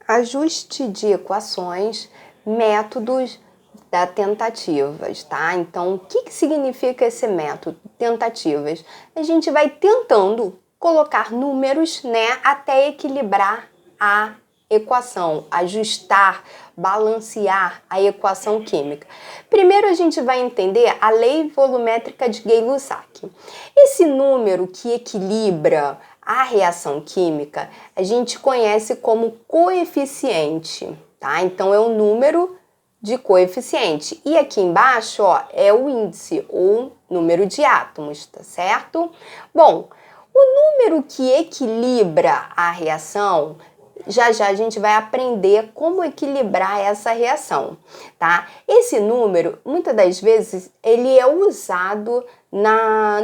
Ajuste de equações, métodos da tentativas, tá? Então, o que significa esse método? Tentativas. A gente vai tentando colocar números, né, até equilibrar a equação, ajustar, balancear a equação química. Primeiro a gente vai entender a lei volumétrica de Gay-Lussac. Esse número que equilibra a reação química, a gente conhece como coeficiente, tá? Então é o número de coeficiente. E aqui embaixo, ó, é o índice, ou número de átomos, tá certo? Bom, o número que equilibra a reação, já a gente vai aprender como equilibrar essa reação, tá? Esse número, muitas das vezes, ele é usado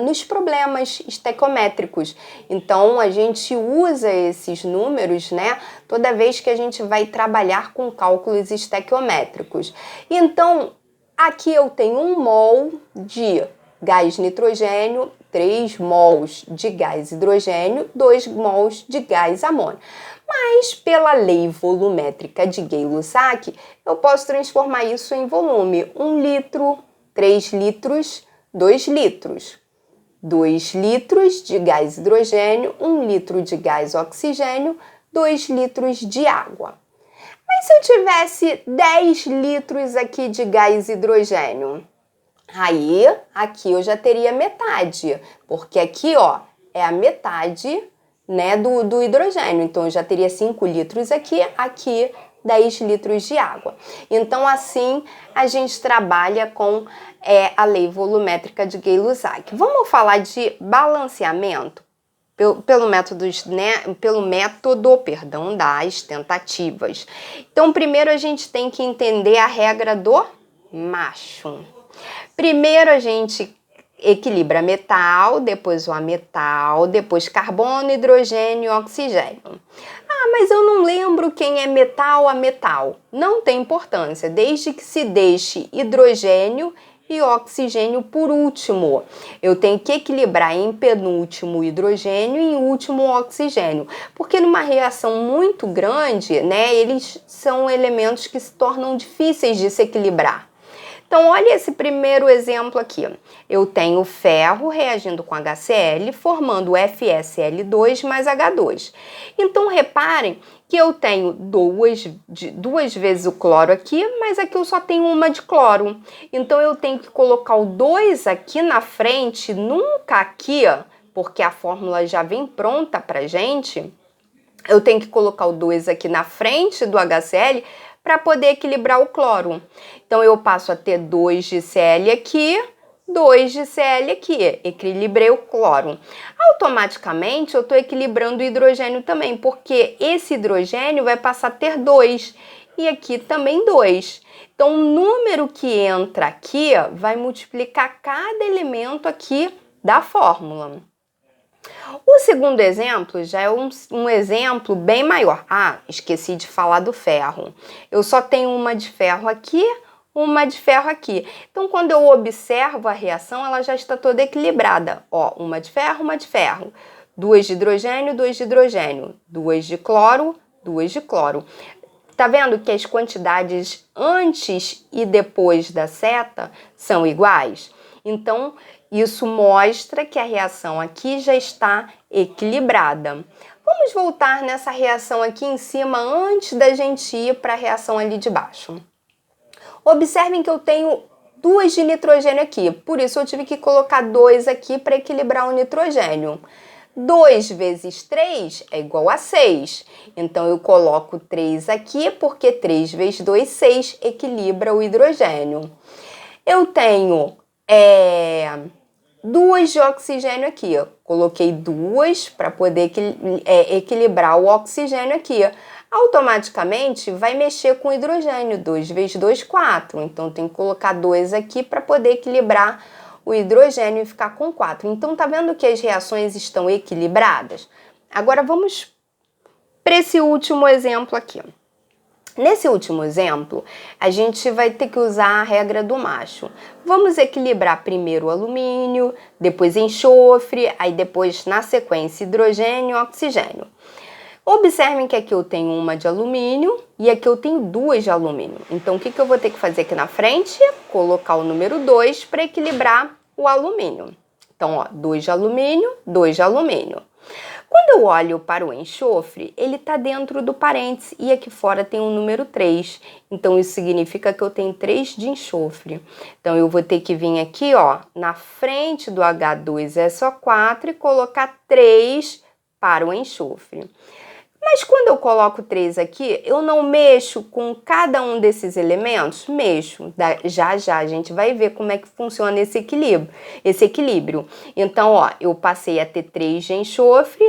nos problemas estequiométricos. Então, a gente usa esses números, né, toda vez que a gente vai trabalhar com cálculos estequiométricos. Então, aqui eu tenho 1 mol de gás nitrogênio, 3 mols de gás hidrogênio, 2 mols de gás amônio. Mas, pela lei volumétrica de Gay-Lussac, eu posso transformar isso em volume. 1 litro, 3 litros, 2 litros. 2 litros de gás hidrogênio, 1 litro de gás oxigênio, 2 litros de água. Mas se eu tivesse 10 litros aqui de gás hidrogênio, aí aqui eu já teria metade, porque aqui, ó, é a metade, né, do hidrogênio. Então, eu já teria 5 litros aqui, 10 litros de água. Então, assim, a gente trabalha com a lei volumétrica de Gay-Lussac. Vamos falar de balanceamento pelo método das tentativas. Então, primeiro a gente tem que entender a regra do macho. Primeiro a gente equilibra metal, depois o ametal, depois carbono, hidrogênio e oxigênio. Ah, mas eu não lembro quem é metal a metal. Não tem importância, desde que se deixe hidrogênio e oxigênio por último. Eu tenho que equilibrar em penúltimo hidrogênio e em último oxigênio, porque numa reação muito grande, né, eles são elementos que se tornam difíceis de se equilibrar. Então, olha esse primeiro exemplo aqui. Eu tenho ferro reagindo com HCl, formando FeSL2 mais H2. Então, reparem que eu tenho duas vezes o cloro aqui, mas aqui eu só tenho uma de cloro. Então, eu tenho que colocar o 2 aqui na frente, nunca aqui, porque a fórmula já vem pronta pra gente. Eu tenho que colocar o 2 aqui na frente do HCl, para poder equilibrar o cloro. Então, eu passo a ter 2 de Cl aqui, 2 de Cl aqui. Equilibrei o cloro. Automaticamente, eu estou equilibrando o hidrogênio também, porque esse hidrogênio vai passar a ter 2. E aqui também 2. Então, o número que entra aqui vai multiplicar cada elemento aqui da fórmula. O segundo exemplo já é um exemplo bem maior. Ah, esqueci de falar do ferro. Eu só tenho uma de ferro aqui, uma de ferro aqui. Então, quando eu observo a reação, ela já está toda equilibrada. Ó, uma de ferro, uma de ferro. 2 de hidrogênio, 2 de hidrogênio. 2 de cloro, 2 de cloro. Tá vendo que as quantidades antes e depois da seta são iguais? Então, isso mostra que a reação aqui já está equilibrada. Vamos voltar nessa reação aqui em cima antes da gente ir para a reação ali de baixo. Observem que eu tenho 2 de nitrogênio aqui, por isso eu tive que colocar 2 aqui para equilibrar o nitrogênio. 2 vezes 3 é igual a 6. Então, eu coloco 3 aqui, porque 3 vezes 2, 6, equilibra o hidrogênio. Eu tenho 2 de oxigênio aqui. Coloquei 2 para poder equilibrar o oxigênio aqui. Automaticamente, vai mexer com o hidrogênio. 2 vezes 2, 4. Então, tem que colocar 2 aqui para poder equilibrar o hidrogênio e ficar com 4. Então, tá vendo que as reações estão equilibradas? Agora, vamos para esse último exemplo aqui. Nesse último exemplo, a gente vai ter que usar a regra do macho. Vamos equilibrar primeiro o alumínio, depois enxofre, aí depois, na sequência, hidrogênio e oxigênio. Observem que aqui eu tenho uma de alumínio e aqui eu tenho duas de alumínio. Então, o que eu vou ter que fazer aqui na frente? Colocar o número 2 para equilibrar o alumínio. Então, ó, 2 de alumínio, 2 de alumínio. Quando eu olho para o enxofre, ele está dentro do parêntese e aqui fora tem o número 3. Então, isso significa que eu tenho 3 de enxofre. Então, eu vou ter que vir aqui, ó, na frente do H2SO4 e colocar 3 para o enxofre. Mas quando eu coloco 3 aqui, eu não mexo com cada um desses elementos? Mexo. Já já a gente vai ver como é que funciona esse equilíbrio. Então, ó, eu passei a ter 3 de enxofre,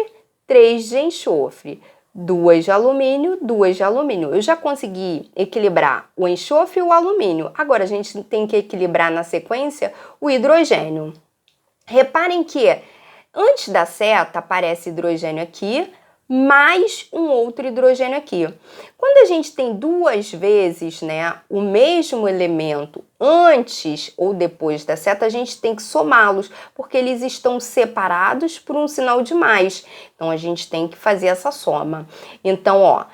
3 de enxofre, 2 de alumínio, 2 de alumínio. Eu já consegui equilibrar o enxofre e o alumínio. Agora, a gente tem que equilibrar na sequência o hidrogênio. Reparem que antes da seta aparece hidrogênio aqui, mais um outro hidrogênio aqui. Quando a gente tem duas vezes, né, o mesmo elemento antes ou depois da seta, a gente tem que somá-los, porque eles estão separados por um sinal de mais. Então, a gente tem que fazer essa soma. Então, ó,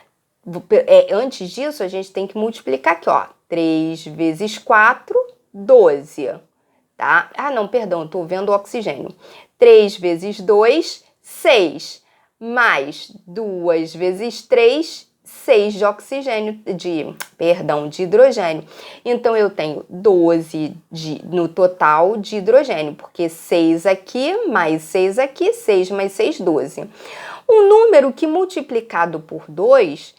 antes disso, a gente tem que multiplicar aqui, ó. 3 vezes 4, 12. Tá? Ah, não, perdão, eu tô vendo o oxigênio. 3 vezes 2, 6. Mais 2 vezes 3, 6 de oxigênio, de hidrogênio. Então, eu tenho 12 no total de hidrogênio, porque 6 aqui, mais 6 aqui, 6 mais 6, 12. Um número que multiplicado por 2,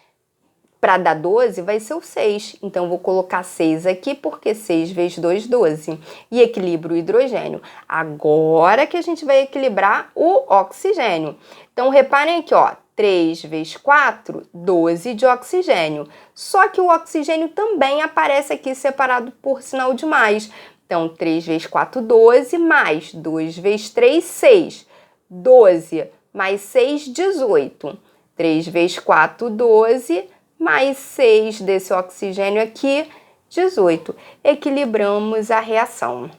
para dar 12, vai ser o 6. Então, eu vou colocar 6 aqui, porque 6 vezes 2, 12. E equilibro o hidrogênio. Agora que a gente vai equilibrar o oxigênio. Então, reparem aqui, ó. 3 vezes 4, 12 de oxigênio. Só que o oxigênio também aparece aqui separado por sinal de mais. Então, 3 vezes 4, 12, mais 2 vezes 3, 6. 12 mais 6, 18. 3 vezes 4, 12, mais 6 desse oxigênio aqui, 18. Equilibramos a reação.